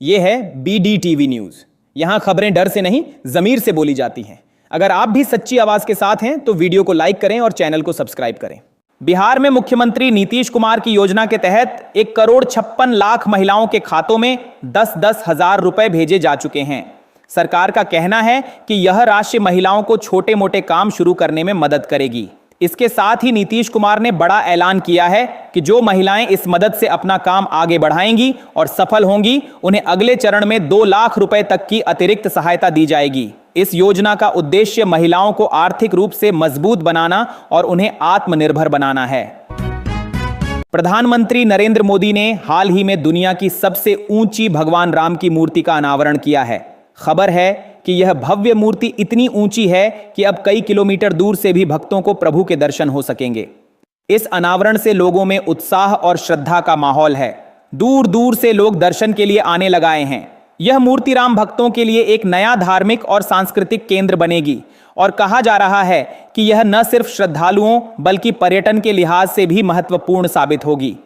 ये है BDTV news. यहां खबरें डर से नहीं, जमीर से बोली जाती हैं। अगर आप भी सच्ची आवाज के साथ हैं तो वीडियो को लाइक करें और चैनल को सब्सक्राइब करें। बिहार में मुख्यमंत्री नीतीश कुमार की योजना के तहत 1,56,00,000 महिलाओं के खातों में 10-10 हजार रुपए भेजे जा चुके हैं। सरकार का कहना है कि यह राशि महिलाओं को छोटे मोटे काम शुरू करने में मदद करेगी। इसके साथ ही नीतीश कुमार ने बड़ा ऐलान किया है कि जो महिलाएं इस मदद से अपना काम आगे बढ़ाएंगी और सफल होंगी, उन्हें अगले चरण में 2 लाख रुपए तक की अतिरिक्त सहायता दी जाएगी। इस योजना का उद्देश्य महिलाओं को आर्थिक रूप से मजबूत बनाना और उन्हें आत्मनिर्भर बनाना है। प्रधानमंत्री नरेंद्र मोदी ने हाल ही में दुनिया की सबसे ऊंची भगवान राम की मूर्ति का अनावरण किया है। खबर है कि यह भव्य मूर्ति इतनी ऊंची है कि अब कई किलोमीटर दूर से भी भक्तों को प्रभु के दर्शन हो सकेंगे। इस अनावरण से लोगों में उत्साह और श्रद्धा का माहौल है। दूर दूर से लोग दर्शन के लिए आने लगाए हैं। यह मूर्ति राम भक्तों के लिए एक नया धार्मिक और सांस्कृतिक केंद्र बनेगी और कहा जा रहा है कि यह न सिर्फ श्रद्धालुओं बल्कि पर्यटन के लिहाज से भी महत्वपूर्ण साबित होगी।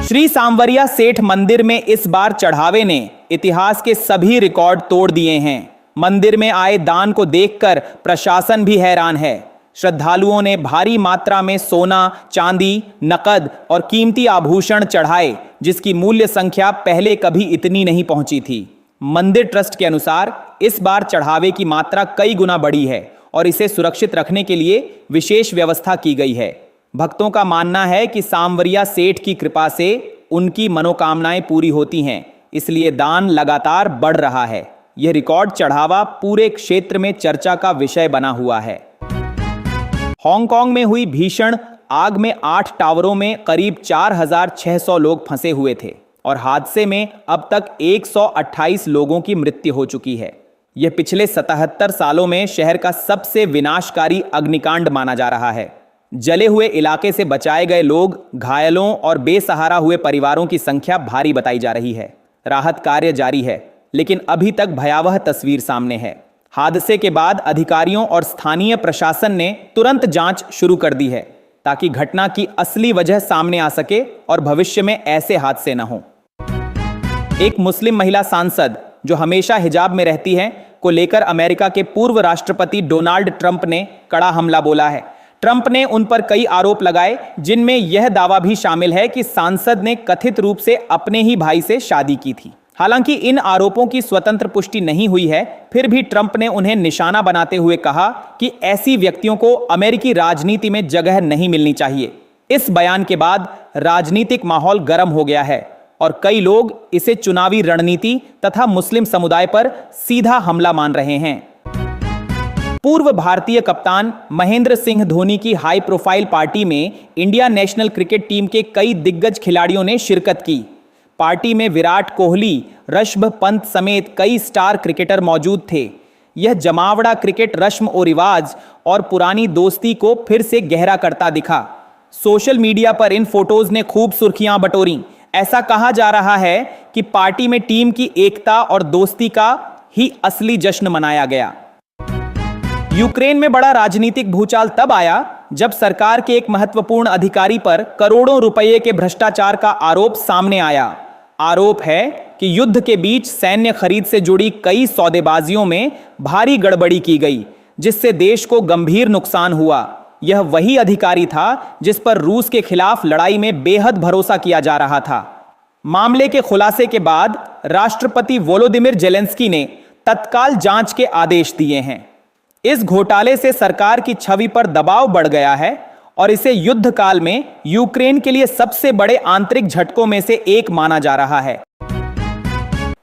श्री सांवरिया सेठ मंदिर में इस बार चढ़ावे ने इतिहास के सभी रिकॉर्ड तोड़ दिए हैं। मंदिर में आए दान को देखकर प्रशासन भी हैरान है। श्रद्धालुओं ने भारी मात्रा में सोना, चांदी, नकद और कीमती आभूषण चढ़ाए, जिसकी मूल्य संख्या पहले कभी इतनी नहीं पहुंची थी। मंदिर ट्रस्ट के अनुसार इस बार चढ़ावे की मात्रा कई गुना बढ़ी है और इसे सुरक्षित रखने के लिए विशेष व्यवस्था की गई है। भक्तों का मानना है कि सांवरिया सेठ की कृपा से उनकी मनोकामनाएं पूरी होती हैं, इसलिए दान लगातार बढ़ रहा है। यह रिकॉर्ड चढ़ावा पूरे क्षेत्र में चर्चा का विषय बना हुआ है। हांगकांग में हुई भीषण आग में 8 टावरों में करीब 4,600 लोग फंसे हुए थे और हादसे में अब तक 128 लोगों की मृत्यु हो चुकी है। यह पिछले 77 सालों में शहर का सबसे विनाशकारी अग्निकांड माना जा रहा है। जले हुए इलाके से बचाए गए लोग, घायलों और बेसहारा हुए परिवारों की संख्या भारी बताई जा रही है। राहत कार्य जारी है, लेकिन अभी तक भयावह तस्वीर सामने है। हादसे के बाद अधिकारियों और स्थानीय प्रशासन ने तुरंत जांच शुरू कर दी है ताकि घटना की असली वजह सामने आ सके और भविष्य में ऐसे हादसे न हों। एक मुस्लिम महिला सांसद जो हमेशा हिजाब में रहती है को लेकर अमेरिका के पूर्व राष्ट्रपति डोनाल्ड ट्रंप ने कड़ा हमला बोला है। ट्रंप ने उन पर कई आरोप लगाए, जिनमें यह दावा भी शामिल है कि सांसद ने कथित रूप से अपने ही भाई से शादी की थी। हालांकि इन आरोपों की स्वतंत्र पुष्टि नहीं हुई है, फिर भी ट्रंप ने उन्हें निशाना बनाते हुए कहा कि ऐसी व्यक्तियों को अमेरिकी राजनीति में जगह नहीं मिलनी चाहिए। इस बयान के बाद राजनीतिक माहौल गर्म हो गया है और कई लोग इसे चुनावी रणनीति तथा मुस्लिम समुदाय पर सीधा हमला मान रहे हैं। पूर्व भारतीय कप्तान महेंद्र सिंह धोनी की हाई प्रोफाइल पार्टी में इंडिया नेशनल क्रिकेट टीम के कई दिग्गज खिलाड़ियों ने शिरकत की। पार्टी में विराट कोहली, ऋषभ पंत समेत कई स्टार क्रिकेटर मौजूद थे। यह जमावड़ा क्रिकेट रस्म और रिवाज और पुरानी दोस्ती को फिर से गहरा करता दिखा। सोशल मीडिया पर इन फोटोज ने खूब सुर्खियां बटोरी। ऐसा कहा जा रहा है कि पार्टी में टीम की एकता और दोस्ती का ही असली जश्न मनाया गया। यूक्रेन में बड़ा राजनीतिक भूचाल तब आया जब सरकार के एक महत्वपूर्ण अधिकारी पर करोड़ों रुपए के भ्रष्टाचार का आरोप सामने आया। आरोप है कि युद्ध के बीच सैन्य खरीद से जुड़ी कई सौदेबाजियों में भारी गड़बड़ी की गई, जिससे देश को गंभीर नुकसान हुआ। यह वही अधिकारी था जिस पर रूस के खिलाफ लड़ाई में बेहद भरोसा किया जा रहा था। मामले के खुलासे के बाद राष्ट्रपति वोलोदिमिर जेलेंस्की ने तत्काल जांच के आदेश दिए हैं। इस घोटाले से सरकार की छवि पर दबाव बढ़ गया है और इसे युद्ध काल में यूक्रेन के लिए सबसे बड़े आंतरिक झटकों में से एक माना जा रहा है।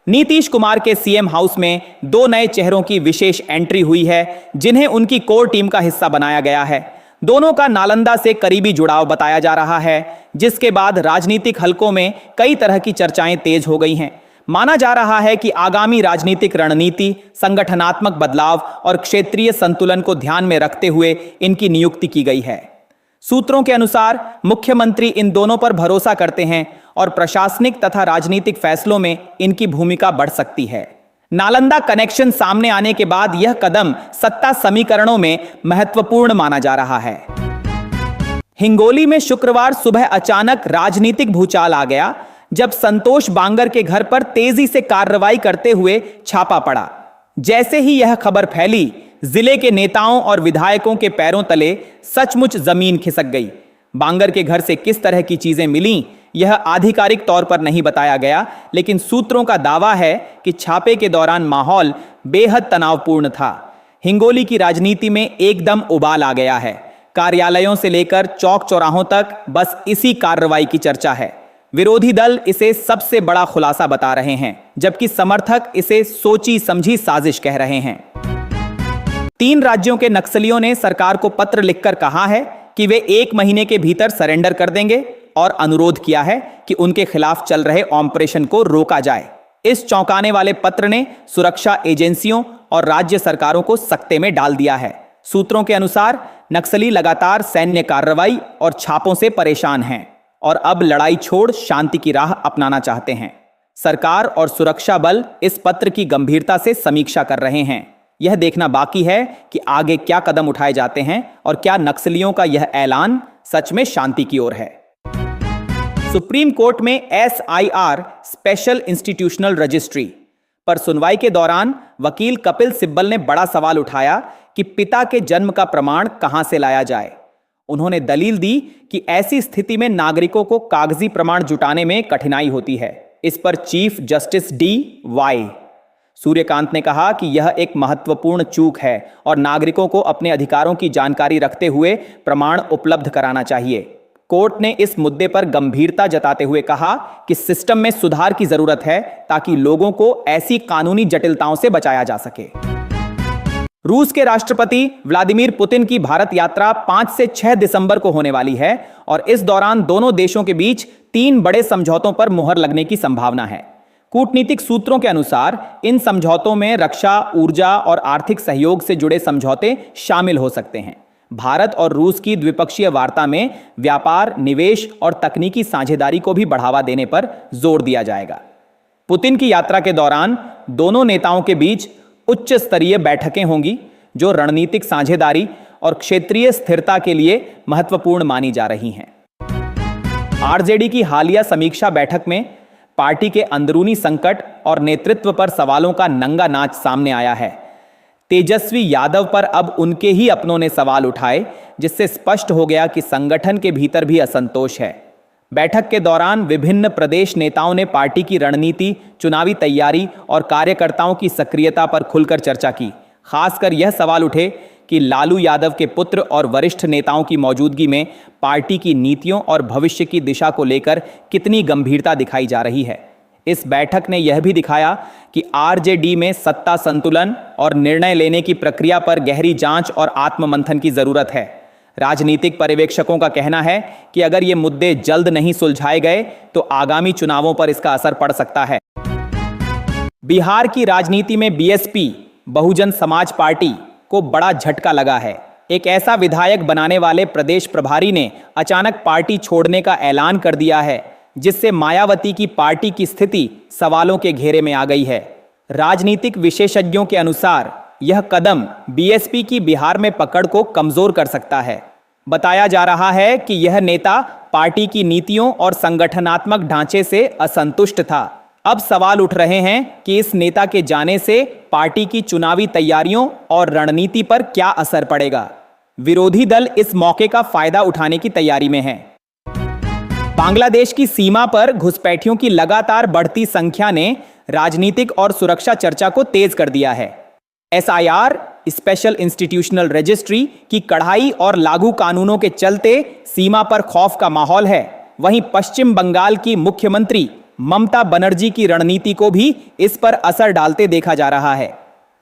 नीतीश कुमार के सीएम हाउस में 2 नए चेहरों की विशेष एंट्री हुई है, जिन्हें उनकी कोर टीम का हिस्सा बनाया गया है। दोनों का नालंदा से करीबी जुड़ाव बताया जा रहा है, जिसके बाद राजनीतिक हलकों में कई तरह की चर्चाएं तेज हो गई हैं। माना जा रहा है कि आगामी राजनीतिक रणनीति, संगठनात्मक बदलाव और क्षेत्रीय संतुलन को ध्यान में रखते हुए इनकी नियुक्ति की गई है। सूत्रों के अनुसार मुख्यमंत्री इन दोनों पर भरोसा करते हैं और प्रशासनिक तथा राजनीतिक फैसलों में इनकी भूमिका बढ़ सकती है। नालंदा कनेक्शन सामने आने के बाद यह कदम सत्ता समीकरणों में महत्वपूर्ण माना जा रहा है। हिंगोली में शुक्रवार सुबह अचानक राजनीतिक भूचाल आ गया, जब संतोष बांगर के घर पर तेजी से कार्रवाई करते हुए छापा पड़ा। जैसे ही यह खबर फैली, जिले के नेताओं और विधायकों के पैरों तले सचमुच जमीन खिसक गई। बांगर के घर से किस तरह की चीजें मिलीं, यह आधिकारिक तौर पर नहीं बताया गया, लेकिन सूत्रों का दावा है कि छापे के दौरान माहौल बेहद तनावपूर्ण था। हिंगोली की राजनीति में एकदम उबाल आ गया है। कार्यालयों से लेकर चौक चौराहों तक बस इसी कार्रवाई की चर्चा है। विरोधी दल इसे सबसे बड़ा खुलासा बता रहे हैं, जबकि समर्थक इसे सोची समझी साजिश कह रहे हैं। 3 राज्यों के नक्सलियों ने सरकार को पत्र लिखकर कहा है कि वे 1 महीने के भीतर सरेंडर कर देंगे और अनुरोध किया है कि उनके खिलाफ चल रहे ऑपरेशन को रोका जाए। इस चौंकाने वाले पत्र ने सुरक्षा एजेंसियों और राज्य सरकारों को सकते में डाल दिया है। सूत्रों के अनुसार नक्सली लगातार सैन्य कार्रवाई और छापों से परेशान हैं और अब लड़ाई छोड़ शांति की राह अपनाना चाहते हैं। सरकार और सुरक्षा बल इस पत्र की गंभीरता से समीक्षा कर रहे हैं। यह देखना बाकी है कि आगे क्या कदम उठाए जाते हैं और क्या नक्सलियों का यह ऐलान सच में शांति की ओर है। सुप्रीम कोर्ट में SIR स्पेशल इंस्टीट्यूशनल रजिस्ट्री पर सुनवाई के दौरान वकील कपिल सिब्बल ने बड़ा सवाल उठाया कि पिता के जन्म का प्रमाण कहां से लाया जाए। उन्होंने दलील दी कि ऐसी स्थिति में नागरिकों को कागजी प्रमाण जुटाने में कठिनाई होती है। इस पर चीफ जस्टिस DY सूर्यकांत ने कहा कि यह एक महत्वपूर्ण चूक है और नागरिकों को अपने अधिकारों की जानकारी रखते हुए प्रमाण उपलब्ध कराना चाहिए। कोर्ट ने इस मुद्दे पर गंभीरता जताते हुए कहा कि सिस्टम में सुधार की जरूरत है ताकि लोगों को ऐसी कानूनी जटिलताओं से बचाया जा सके। रूस के राष्ट्रपति व्लादिमीर पुतिन की भारत यात्रा 5 से 6 दिसंबर को होने वाली है और इस दौरान दोनों देशों के बीच 3 बड़े समझौतों पर मुहर लगने की संभावना है। कूटनीतिक सूत्रों के अनुसार इन समझौतों में रक्षा, ऊर्जा और आर्थिक सहयोग से जुड़े समझौते शामिल हो सकते हैं। भारत और रूस की द्विपक्षीय वार्ता में व्यापार, निवेश और तकनीकी साझेदारी को भी बढ़ावा देने पर जोर दिया जाएगा। पुतिन की यात्रा के दौरान दोनों नेताओं के बीच उच्च स्तरीय बैठकें होंगी, जो रणनीतिक साझेदारी और क्षेत्रीय स्थिरता के लिए महत्वपूर्ण मानी जा रही हैं। RJD की हालिया समीक्षा बैठक में पार्टी के अंदरूनी संकट और नेतृत्व पर सवालों का नंगा नाच सामने आया है। तेजस्वी यादव पर अब उनके ही अपनों ने सवाल उठाए, जिससे स्पष्ट हो गया कि संगठन के भीतर भी असंतोष है। बैठक के दौरान विभिन्न प्रदेश नेताओं ने पार्टी की रणनीति, चुनावी तैयारी और कार्यकर्ताओं की सक्रियता पर खुलकर चर्चा की। खासकर यह सवाल उठे कि लालू यादव के पुत्र और वरिष्ठ नेताओं की मौजूदगी में पार्टी की नीतियों और भविष्य की दिशा को लेकर कितनी गंभीरता दिखाई जा रही है। इस बैठक ने यह भी दिखाया कि RJD में सत्ता संतुलन और निर्णय लेने की प्रक्रिया पर गहरी जांच और आत्ममंथन की जरूरत है। राजनीतिक पर्यवेक्षकों का कहना है कि अगर ये मुद्दे जल्द नहीं सुलझाए गए तो आगामी चुनावों पर इसका असर पड़ सकता है। बिहार की राजनीति में BSP बहुजन समाज पार्टी को बड़ा झटका लगा है। एक ऐसा विधायक बनाने वाले प्रदेश प्रभारी ने अचानक पार्टी छोड़ने का ऐलान कर दिया है, जिससे मायावती की पार्टी की स्थिति सवालों के घेरे में आ गई है। राजनीतिक विशेषज्ञों के अनुसार यह कदम BSP की बिहार में पकड़ को कमजोर कर सकता है। बताया जा रहा है कि यह नेता पार्टी की नीतियों और संगठनात्मक ढांचे से असंतुष्ट था। अब सवाल उठ रहे हैं कि इस नेता के जाने से पार्टी की चुनावी तैयारियों और रणनीति पर क्या असर पड़ेगा। विरोधी दल इस मौके का फायदा उठाने की तैयारी में है। बांग्लादेश की सीमा पर घुसपैठियों की लगातार बढ़ती संख्या ने राजनीतिक और सुरक्षा चर्चा को तेज कर दिया है। SIR स्पेशल इंस्टीट्यूशनल रजिस्ट्री की कड़ाई और लागू कानूनों के चलते सीमा पर खौफ का माहौल है। वहीं पश्चिम बंगाल की मुख्यमंत्री ममता बनर्जी की रणनीति को भी इस पर असर डालते देखा जा रहा है।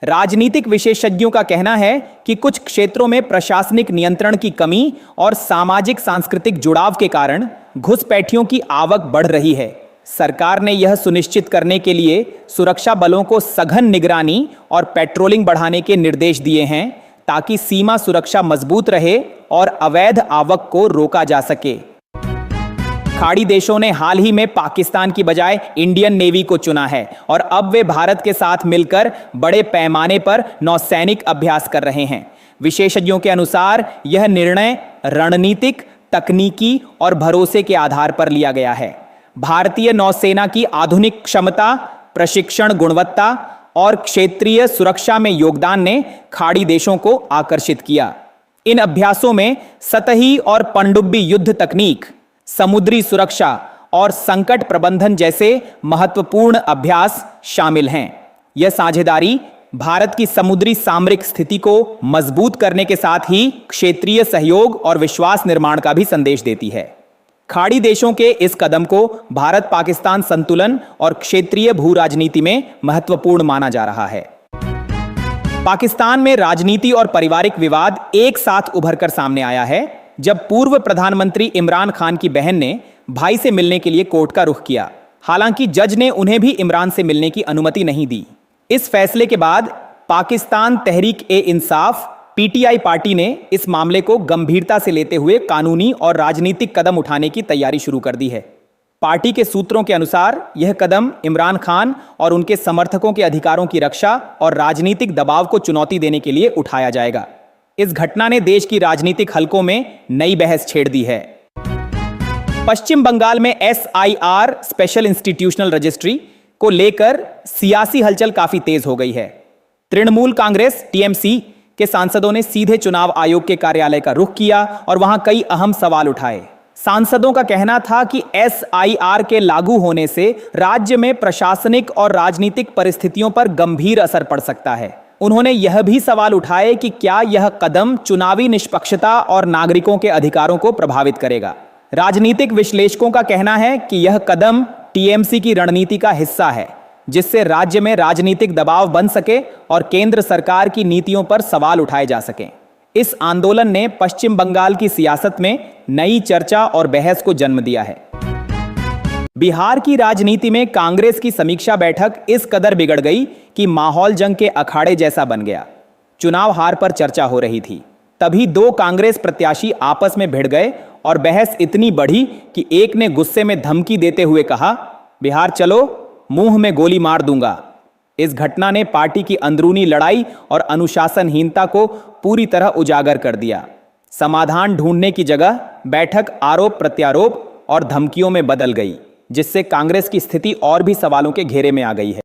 राजनीतिक विशेषज्ञों का कहना है कि कुछ क्षेत्रों में प्रशासनिक नियंत्रण की कमी और सामाजिक सांस्कृतिक जुड़ाव के कारण घुसपैठियों की आवक बढ़ रही है। सरकार ने यह सुनिश्चित करने के लिए सुरक्षा बलों को सघन निगरानी और पेट्रोलिंग बढ़ाने के निर्देश दिए हैं, ताकि सीमा सुरक्षा मजबूत रहे और अवैध आवक को रोका जा सके। खाड़ी देशों ने हाल ही में पाकिस्तान की बजाय इंडियन नेवी को चुना है और अब वे भारत के साथ मिलकर बड़े पैमाने पर नौसैनिक अभ्यास कर रहे हैं। विशेषज्ञों के अनुसार यह निर्णय रणनीतिक, तकनीकी और भरोसे के आधार पर लिया गया है। भारतीय नौसेना की आधुनिक क्षमता, प्रशिक्षण गुणवत्ता और क्षेत्रीय सुरक्षा में योगदान ने खाड़ी देशों को आकर्षित किया। इन अभ्यासों में सतही और पनडुब्बी युद्ध तकनीक, समुद्री सुरक्षा और संकट प्रबंधन जैसे महत्वपूर्ण अभ्यास शामिल हैं। यह साझेदारी भारत की समुद्री सामरिक स्थिति को मजबूत करने के साथ ही क्षेत्रीय सहयोग और विश्वास निर्माण का भी संदेश देती है। खाड़ी देशों के इस कदम को भारत पाकिस्तान संतुलन और क्षेत्रीय भू राजनीति में महत्वपूर्ण माना जा रहा है। पाकिस्तान में राजनीति और पारिवारिक विवाद एक साथ उभरकर सामने आया है जब पूर्व प्रधानमंत्री इमरान खान की बहन ने भाई से मिलने के लिए कोर्ट का रुख किया। हालांकि जज ने उन्हें भी इमरान से मिलने की अनुमति नहीं दी। इस फैसले के बाद पाकिस्तान तहरीक-ए-इंसाफ पीटीआई पार्टी ने इस मामले को गंभीरता से लेते हुए कानूनी और राजनीतिक कदम उठाने की तैयारी शुरू कर दी है। पार्टी के सूत्रों के अनुसार यह कदम इमरान खान और उनके समर्थकों के अधिकारों की रक्षा और राजनीतिक दबाव को चुनौती देने के लिए उठाया जाएगा। इस घटना ने देश की राजनीतिक हलकों में नई बहस छेड़ दी है। पश्चिम बंगाल में SIR स्पेशल इंस्टीट्यूशनल रजिस्ट्री को लेकर सियासी हलचल काफी तेज हो गई है। तृणमूल कांग्रेस TMC के सांसदों ने सीधे चुनाव आयोग के कार्यालय का रुख किया और वहां कई अहम सवाल उठाए। सांसदों का कहना था कि SIR के लागू होने से राज्य में प्रशासनिक और राजनीतिक परिस्थितियों पर गंभीर असर पड़ सकता है। उन्होंने यह भी सवाल उठाए कि क्या यह कदम चुनावी निष्पक्षता और नागरिकों के अधिकारों को प्रभावित करेगा। राजनीतिक विश्लेषकों का कहना है कि यह कदम TMC की रणनीति का हिस्सा है, जिससे राज्य में राजनीतिक दबाव बन सके और केंद्र सरकार की नीतियों पर सवाल उठाए जा सकें। इस आंदोलन ने पश्चिम बंगाल की सियासत में नई चर्चा और बहस को जन्म दिया है। बिहार की राजनीति में कांग्रेस की समीक्षा बैठक इस कदर बिगड़ गई कि माहौल जंग के अखाड़े जैसा बन गया। चुनाव हार पर चर्चा हो रही थी, तभी दो कांग्रेस प्रत्याशी आपस में भिड़ गए और बहस इतनी बढ़ी कि एक ने गुस्से में धमकी देते हुए कहा, बिहार चलो, मुंह में गोली मार दूंगा। इस घटना ने पार्टी की अंदरूनी लड़ाई और अनुशासनहीनता को पूरी तरह उजागर कर दिया। समाधान ढूंढने की जगह बैठक आरोप प्रत्यारोप और धमकियों में बदल गई, जिससे कांग्रेस की स्थिति और भी सवालों के घेरे में आ गई है।